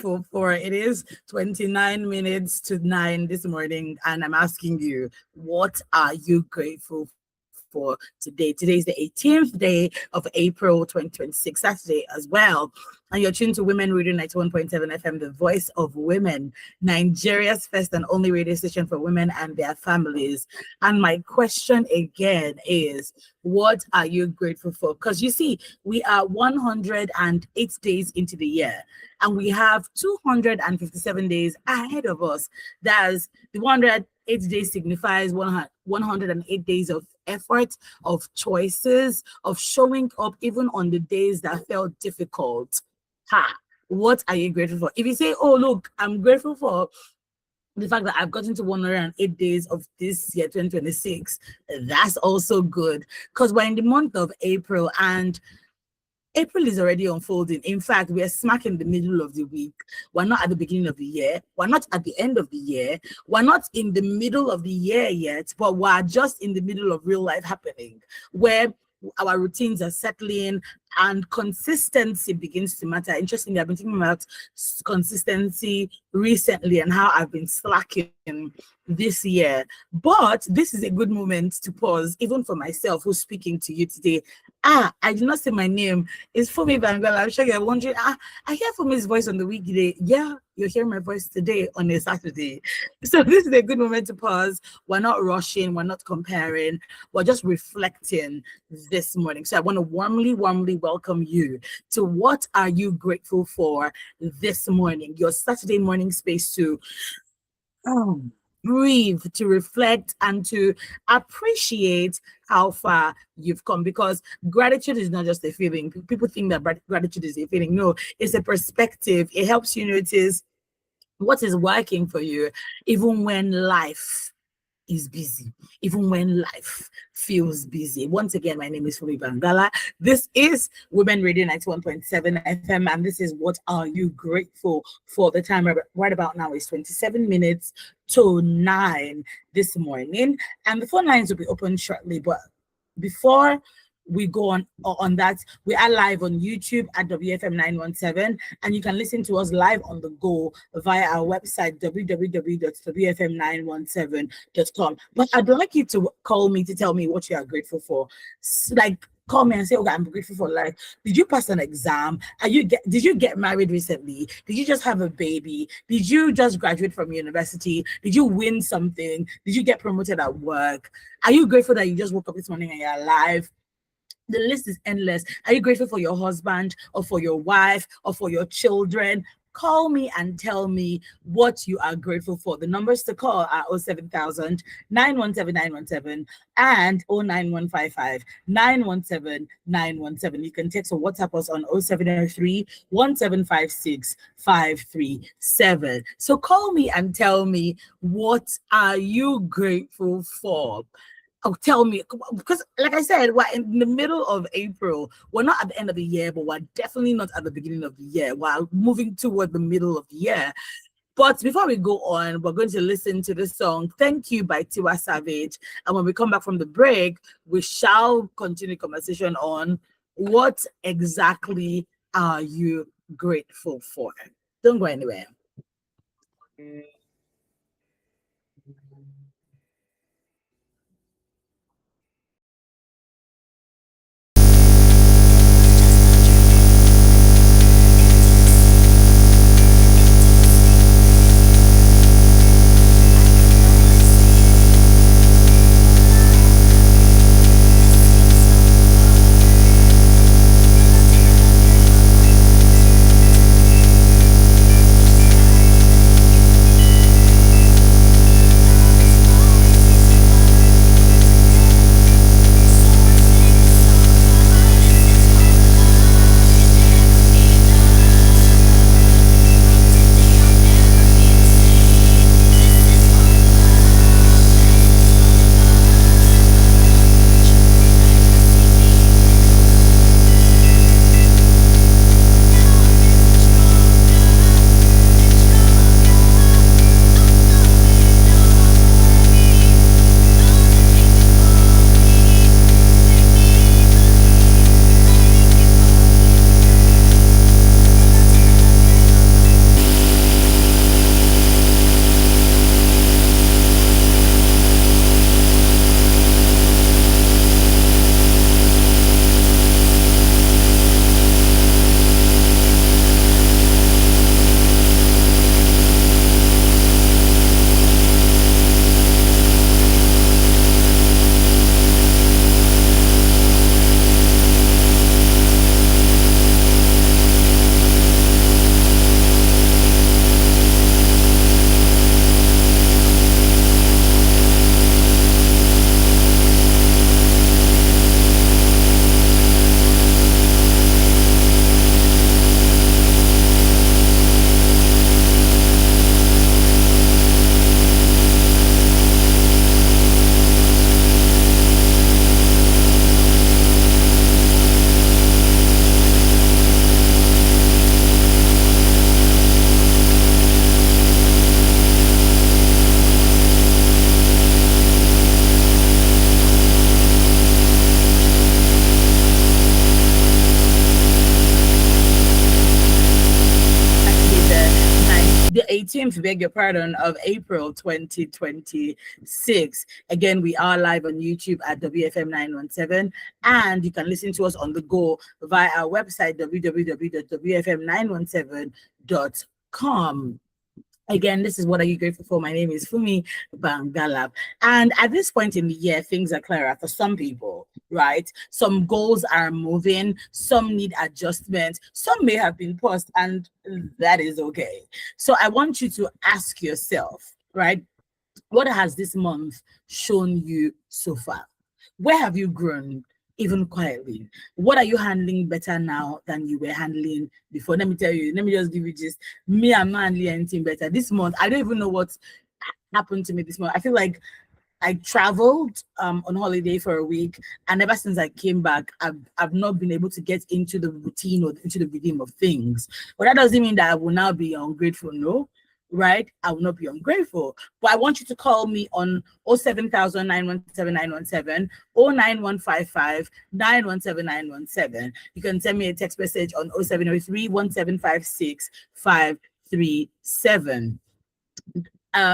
grateful for? It is 29 minutes to 9 this morning, and I'm asking you, what are you grateful for today? Today is the 18th day of April 2026, Saturday as well. And you're tuned to Women Radio 91.7 FM, the voice of women, Nigeria's first and only radio station for women and their families. And my question again is, what are you grateful for? Because you see, we are 108 days into the year, and we have 257 days ahead of us. That's the 108 days signifies 108 days of effort, of choices, of showing up even on the days that felt difficult. What are you grateful for? If you say, oh, look, I'm grateful for the fact that I've gotten to 108 days of this year, 2026, that's also good, because we're in the month of April, and April is already unfolding. In fact, we are smack in the middle of the week. We're not at the beginning of the year. We're not at the end of the year. We're not in the middle of the year yet, but we're just in the middle of real life happening, where our routines are settling and consistency begins to matter. Interestingly, I've been thinking about consistency recently and how I've been slacking this year. But this is a good moment to pause, even for myself who's speaking to you today. I did not say my name. It's Fumi Bangala. I'm sure you're wondering, I hear Fumi's voice on the weekday. Yeah, you're hearing my voice today on a Saturday. So this is a good moment to pause. We're not rushing. We're not comparing. We're just reflecting this morning. So I want to warmly welcome you to What Are You Grateful For this morning? Your Saturday morning space to breathe, to reflect, and to appreciate how far you've come, because gratitude is not just a feeling. People think that gratitude is a feeling. No, it's a perspective. It helps you notice what is working for you, even when life is busy, even when life feels busy. Once again, my name is Fumi Bangala. This is Women Radio 91.7 FM, and this is What Are You Grateful For? The time right about now is 27 minutes to 9 this morning, and the phone lines will be open shortly. But before we go on that, we are live on YouTube at WFM 917, and you can listen to us live on the go via our website www.wfm917.com. But I'd like you to call me to tell me what you are grateful for. Like, call me and say, okay, I'm grateful for life. Did you pass an exam? Did you get married recently? Did you just have a baby? Did you just graduate from university? Did you win something? Did you get promoted at work? Are you grateful that you just woke up this morning and you're alive? The list is endless. Are you grateful for your husband, or for your wife, or for your children? Call me and tell me what you are grateful for. The numbers to call are 07000 917 917 and 09155 917 917. You can text or WhatsApp us on 0703 1756 537. So call me and tell me, what are you grateful for? Oh, tell me, because like I said, we're in the middle of April. We're not at the end of the year, but we're definitely not at the beginning of the year. We're moving toward the middle of the year. But before we go on, we're going to listen to the song Thank You by Tiwa Savage. And when we come back from the break, we shall continue conversation on what exactly are you grateful for. Don't go anywhere. the 18th, beg your pardon, of April 2026. Again, we are live on YouTube at WFM 917, and you can listen to us on the go via our website, www.wfm917.com. Again, this is What Are You Grateful For? My name is Fumi Bangalab. And at this point in the year, things are clearer for some people, right? Some goals are moving, some need adjustment, some may have been paused, and that is okay. So I want you to ask yourself, right? What has this month shown you so far? Where have you grown? Even quietly, what are you handling better now than you were handling before? Let me tell you, let me just give you just me. I'm not handling anything better this month. I don't even know what happened to me this month. I feel like I traveled on holiday for a week, and ever since I came back, I've not been able to get into the routine or into the rhythm of things. But that doesn't mean that I will now be ungrateful. No, right? I will not be ungrateful. But I want you to call me on 07000 917 09155 917 You can send me a text message on 0703 1756 537.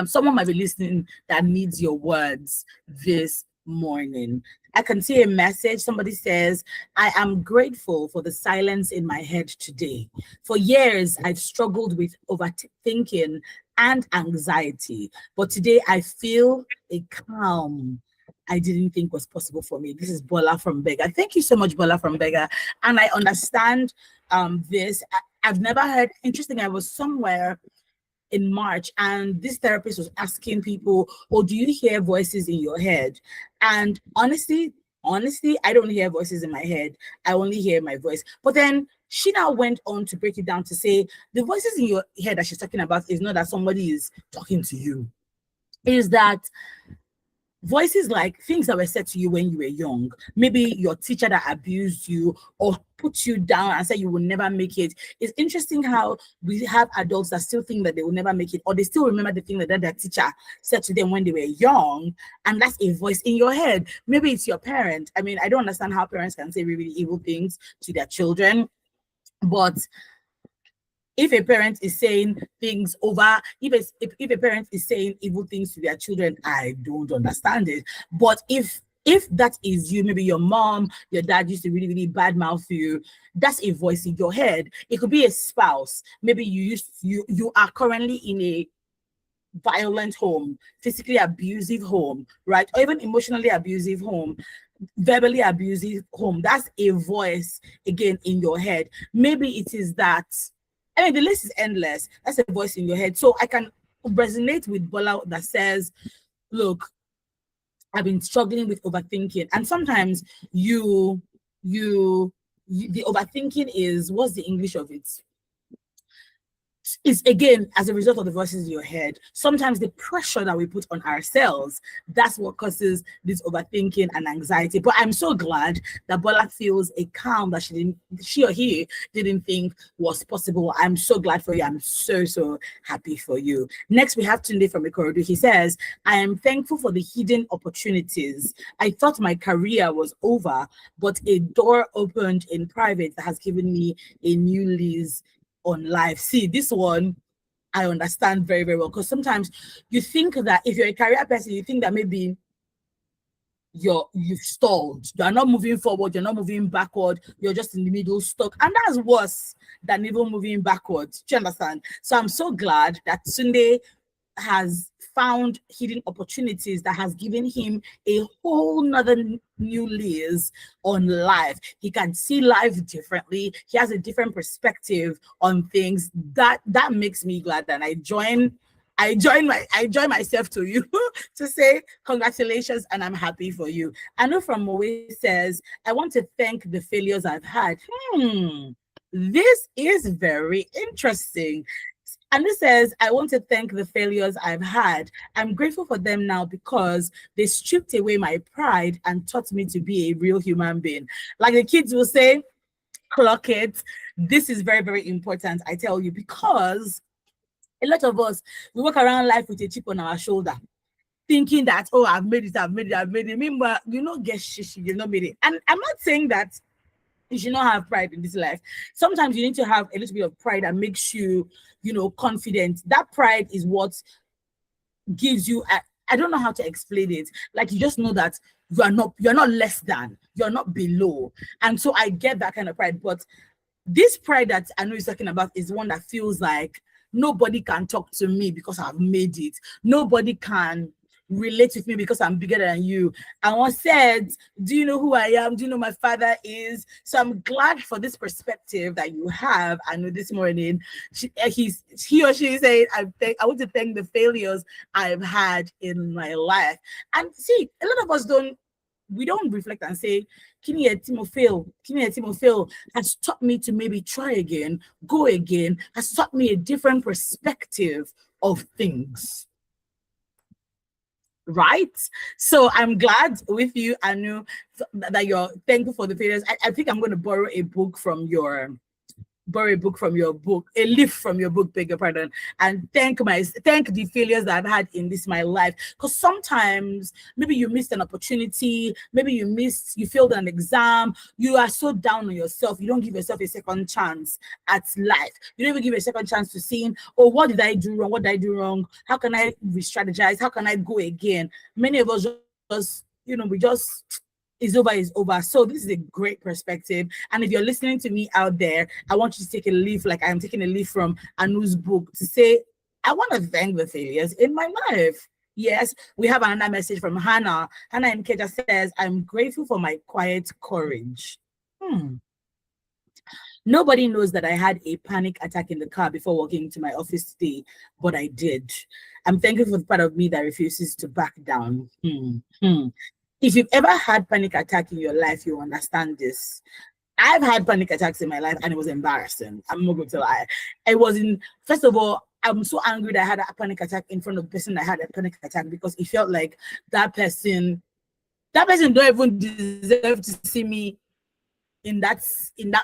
Someone might be listening that needs your words this morning. I can see a message. Somebody says, I am grateful for the silence in my head today. For years, I've struggled with overthinking and anxiety, but today I feel a calm I didn't think was possible for me. This is Bola from Bega. Thank you so much, Bola from Bega. And I understand this. I've never heard, interesting, I was somewhere in March, and this therapist was asking people, oh, do you hear voices in your head? And honestly, I don't hear voices in my head. I only hear my voice. But then she now went on to break it down to say, the voices in your head that she's talking about is not that somebody is talking to you. It is that voices like things that were said to you when you were young, maybe your teacher that abused you or put you down and said you will never make it. It's interesting how we have adults that still think that they will never make it, or they still remember the thing that their teacher said to them when they were young, and that's a voice in your head. Maybe it's your parent. I mean, I don't understand how parents can say really evil things to their children, but if a parent is saying things over, if a parent is saying evil things to their children, I don't understand it. But if that is you, maybe your mom, your dad used to really bad mouth you, that's a voice in your head. It could be a spouse. Maybe you are currently in a violent home, physically abusive home, right? Or even emotionally abusive home, verbally abusive home. That's a voice again in your head. Maybe it is that, I mean, the list is endless. That's a voice in your head. So I can resonate with Bola that says, look, I've been struggling with overthinking. And sometimes the overthinking is, what's the English of it? Is again as a result of the voices in your head. Sometimes the pressure that we put on ourselves, that's what causes this overthinking and anxiety. But I'm so glad that Bola feels a calm that she or he didn't think was possible. I'm so glad for you. I'm so happy for you. Next, we have Tunde from Ikorodu. He says, I am thankful for the hidden opportunities. I thought my career was over, but a door opened in private that has given me a new lease on life. See, this one I understand very well, because sometimes you think that if you're a career person, you think that maybe you've stalled, you're not moving forward, you're not moving backward, you're just in the middle stuck, and that's worse than even moving backwards. Do you understand? So I'm so glad that Sunday has found hidden opportunities that has given him a whole nother new lease on life. He can see life differently. He has a different perspective on things. That makes me glad, and I join myself to you to say congratulations, and I'm happy for you. I know from Moe says, I want to thank the failures I've had. This is very interesting. And this says, I want to thank the failures I've had. I'm grateful for them now because they stripped away my pride and taught me to be a real human being. Like the kids will say, clock it. This is very important, I tell you, because a lot of us, we walk around life with a chip on our shoulder, thinking that, oh, I've made it. Meanwhile, you not get shishi, you not made it. And I'm not saying that you should not have pride in this life. Sometimes you need to have a little bit of pride that makes you, confident. That pride is what gives you I don't know how to explain it. Like, you just know that you're not less than, you're not below. And so I get that kind of pride. But this pride that I know you're talking about is one that feels like nobody can talk to me because I've made it. Nobody can relate with me because I'm bigger than you. And one said, do you know who I am? Do you know my father is? So I'm glad for this perspective that you have. I know this morning he or she said, I want to thank the failures I've had in my life. And see, a lot of us we don't reflect and say, Kini Timo has taught me to maybe try again, go again, has taught me a different perspective of things. Right? So I'm glad with you, Anu, that you're thankful for the failures. I think I'm going to borrow a leaf from your book, beg your pardon, and thank the failures that I've had in my life. Because sometimes maybe you missed an opportunity, maybe you failed an exam, you are so down on yourself, you don't give yourself a second chance at life. You don't even give a second chance to seeing, oh, what did I do wrong? What did I do wrong? How can I re-strategize? How can I go again? Many of us is over. So this is a great perspective. And if you're listening to me out there, I want you to take a leaf, like I'm taking a leaf from Anu's book, to say, I want to thank the failures in my life. Yes, we have another message from Hannah. Hannah in Keja says, I'm grateful for my quiet courage. Nobody knows that I had a panic attack in the car before walking to my office today, but I did. I'm thankful for the part of me that refuses to back down. If you've ever had panic attack in your life, you understand this. I've had panic attacks in my life and it was embarrassing. I'm not going to lie. First of all, I'm so angry that I had a panic attack in front of the person that had a panic attack, because it felt like that person don't even deserve to see me in that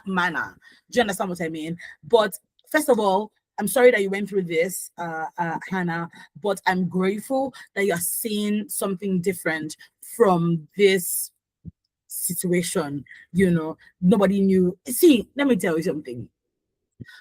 manner. Do you understand what I mean? But first of all, I'm sorry that you went through this, Hannah, but I'm grateful that you're seeing something different from this situation. Nobody knew. See, let me tell you something.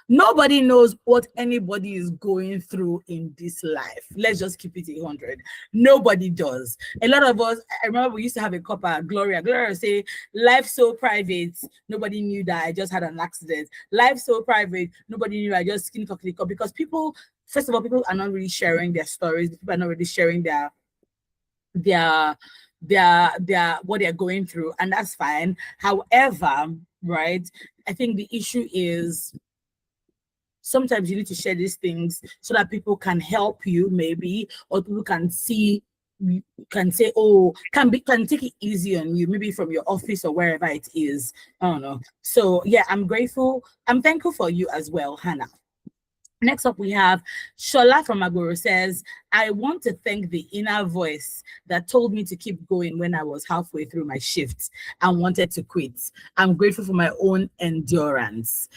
Nobody knows what anybody is going through in this life. Let's just keep it 100. Nobody does. A lot of us, I remember we used to have a couple, Gloria would say, life's so private, nobody knew that I just had an accident. Life's so private, nobody knew I just skin cockily cup. Because people, first of all, people are not really sharing their stories. People are not really sharing their what they're going through, and that's fine. However, right, I think the issue is sometimes you need to share these things so that people can help you, maybe, or people can see, can say, oh, can take it easy on you, maybe from your office or wherever it is. I don't know. So yeah, I'm grateful. I'm thankful for you as well, Hannah. Next up, we have Shola from Agoro says, I want to thank the inner voice that told me to keep going when I was halfway through my shift and wanted to quit. I'm grateful for my own endurance.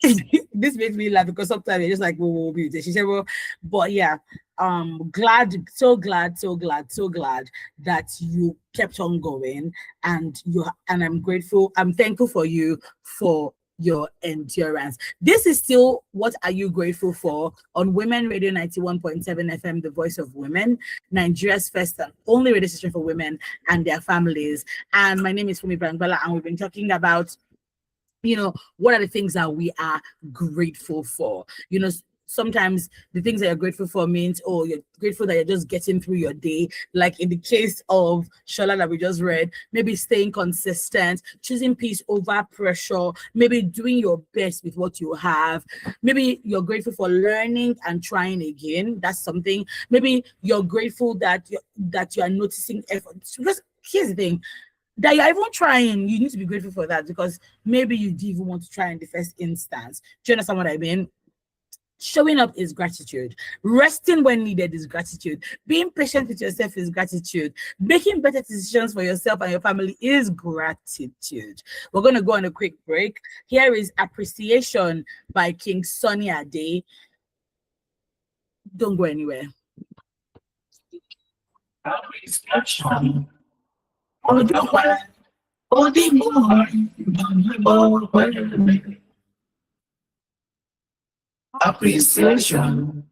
This makes me laugh because sometimes it's just like, whoa, beauty. She said, well, but yeah, so glad that you kept on going, and I'm grateful. I'm thankful for you for your endurance. This is still What Are You Grateful For on Women Radio 91.7 FM, the voice of women, Nigeria's first and only radio station for women and their families. And my name is Fumi Brangbala, and we've been talking about, what are the things that we are grateful for? Sometimes the things that you're grateful for means, oh, you're grateful that you're just getting through your day. Like in the case of Shola that we just read, maybe staying consistent, choosing peace over pressure, maybe doing your best with what you have. Maybe you're grateful for learning and trying again. That's something. Maybe you're grateful that you are noticing efforts. Because here's the thing, that you're even trying, you need to be grateful for that, because maybe you didn't even want to try in the first instance. Do you understand what I mean? Showing up is gratitude. Resting when needed is gratitude. Being patient with yourself is gratitude. Making better decisions for yourself and your family is gratitude. We're going to go on a quick break. Here is Appreciation by King Sunny Ade. Don't go anywhere. Appreciation.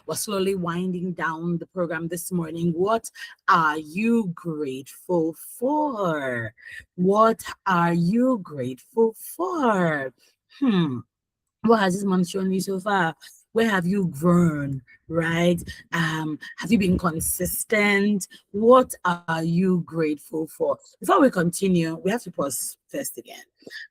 We're slowly winding down the program this morning. What are you grateful for? What are you grateful for? Hmm. What has this month shown you so far? Where have you grown? Right? Have you been consistent? What are you grateful for? Before we continue, we have to pause first again.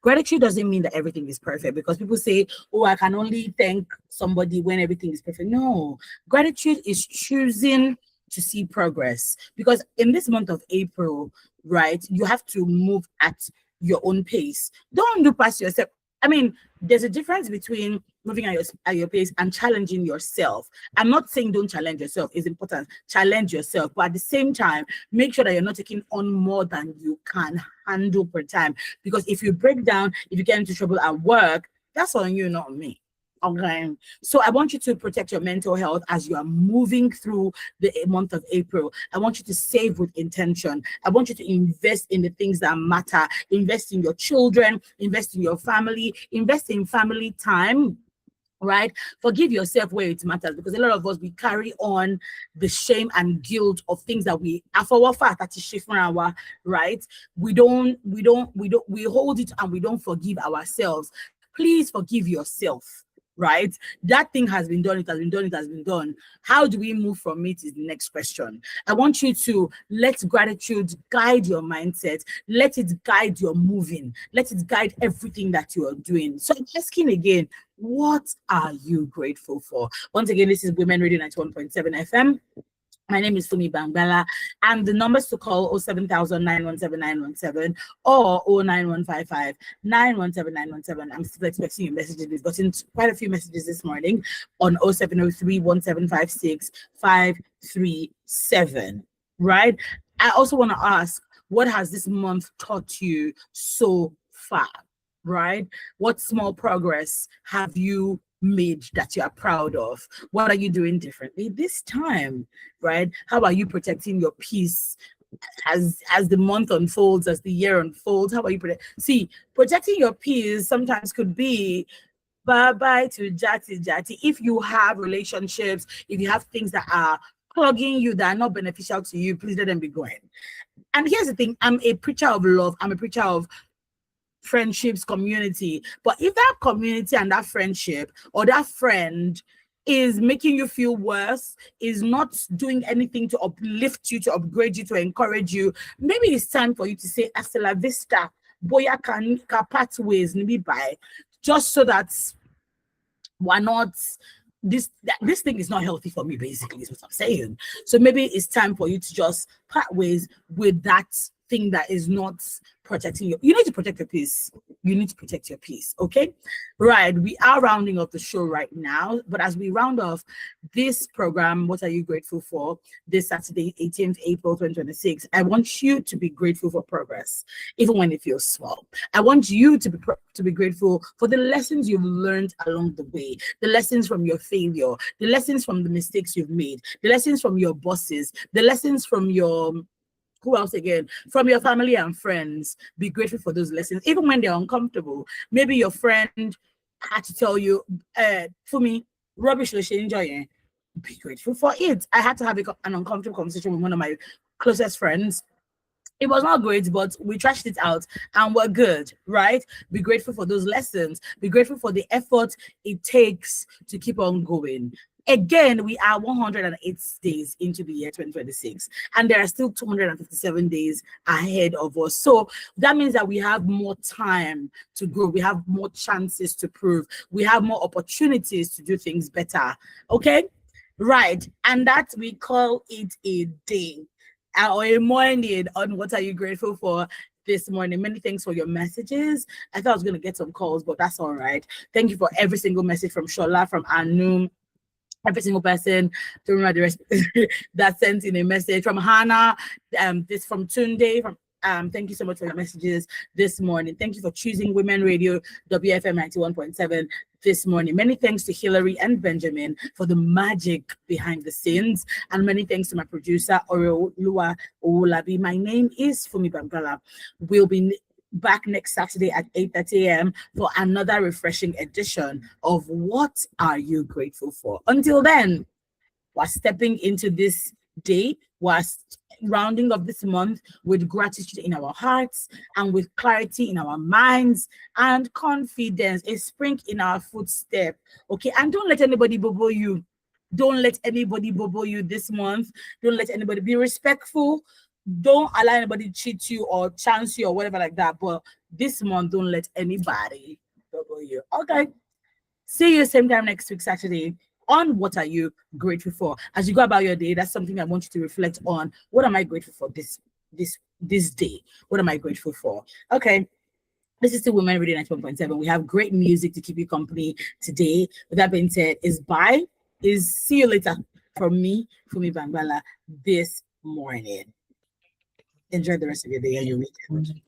Gratitude doesn't mean that everything is perfect, because people say, oh, I can only thank somebody when everything is perfect. No, gratitude is choosing to see progress, because in this month of April, right, you have to move at your own pace. Don't do past yourself. I mean, there's a difference between moving at your pace and challenging yourself. I'm not saying don't challenge yourself. It's important. Challenge yourself. But at the same time, make sure that you're not taking on more than you can handle per time. Because if you break down, if you get into trouble at work, that's on you, not me. Okay. So I want you to protect your mental health as you are moving through the month of April. I want you to save with intention. I want you to invest in the things that matter. Invest in your children, invest in your family, invest in family time. Right? Forgive yourself where it matters, because a lot of us, we carry on the shame and guilt of things that we right? We hold it and we don't forgive ourselves. Please forgive yourself. Right? That thing has been done, it has been done, it has been done. How do we move from it is the next question. I want you to let gratitude guide your mindset, let it guide your moving, let it guide everything that you are doing. So I'm asking again, what are you grateful for? Once again, this is Women Radio 91.7 FM. My name is Fumi Bangbala, and the numbers to call 07000 917 917 or 09155 917 917. I'm still expecting your messages. We've gotten quite a few messages this morning on 0703 1756 537. Right? I also want to ask, what has this month taught you so far? Right? What small progress have you made that you are proud of? What are you doing differently this time? Right? How are you protecting your peace as the month unfolds, as the year unfolds? How are you protecting your peace? Sometimes could be bye to jati. If you have relationships, if you have things that are clogging you, that are not beneficial to you, please let them be going. And here's the thing, I'm a preacher of love. I'm a preacher of friendships, community. But if that community and that friendship or that friend is making you feel worse, is not doing anything to uplift you, to upgrade you, to encourage you, maybe it's time for you to say hasta la vista, boya can part ways, maybe bye, just so that we're not, this thing is not healthy for me, basically, is what I'm saying. So maybe it's time for you to just part ways with that thing that is not protecting you. You need to protect your peace. You need to protect your peace. Okay, right? We are rounding off the show right now, but as we round off this program, what are you grateful for? This Saturday, 18th April 2026. I want you to be grateful for progress, even when it feels small. I want you to be grateful for the lessons you've learned along the way, the lessons from your failure, the lessons from the mistakes you've made, the lessons from your bosses, the lessons from your who else again? From your family and friends. Be grateful for those lessons, even when they're uncomfortable. Maybe your friend had to tell you, for me, rubbish, enjoy. Be grateful for it. I had to have an uncomfortable conversation with one of my closest friends. It was not great, but we trashed it out and we're good, right? Be grateful for those lessons. Be grateful for the effort it takes to keep on going. Again, we are 108 days into the year 2026, and there are still 257 days ahead of us. So that means that we have more time to grow. We have more chances to prove. We have more opportunities to do things better. Okay? Right. And that we call it a day or a morning on What Are You Grateful For this morning. Many thanks for your messages. I thought I was going to get some calls, but that's all right. Thank you for every single message from Shola, from Anu, every single person to remember the rest that sent in a message from Hannah, this from Tunde, from thank you so much for your messages this morning. Thank you for choosing Women Radio WFM 91.7 this morning. Many thanks to Hillary and Benjamin for the magic behind the scenes, and many thanks to my producer Oreoluwa Owolabi. My name is Fumi Bangala. We'll be back next Saturday at 8:30 a.m. for another refreshing edition of What Are You Grateful For? Until then, we're stepping into this day, we're rounding up this month with gratitude in our hearts and with clarity in our minds and confidence, a spring in our footstep. Okay, and don't let anybody bobo you. Don't let anybody bobo you this month. Don't let anybody, be respectful. Don't allow anybody cheat you or chance you or whatever like that. But this month, don't let anybody bobo you. Okay. See you same time next week, Saturday, on What Are You Grateful For? As you go about your day, that's something I want you to reflect on. What am I grateful for this day? What am I grateful for? Okay. This is the Women Radio 91.7. We have great music to keep you company today. With that being said, see you later from me, Fumi Bambala, this morning. Enjoy the rest of your day and your weekend.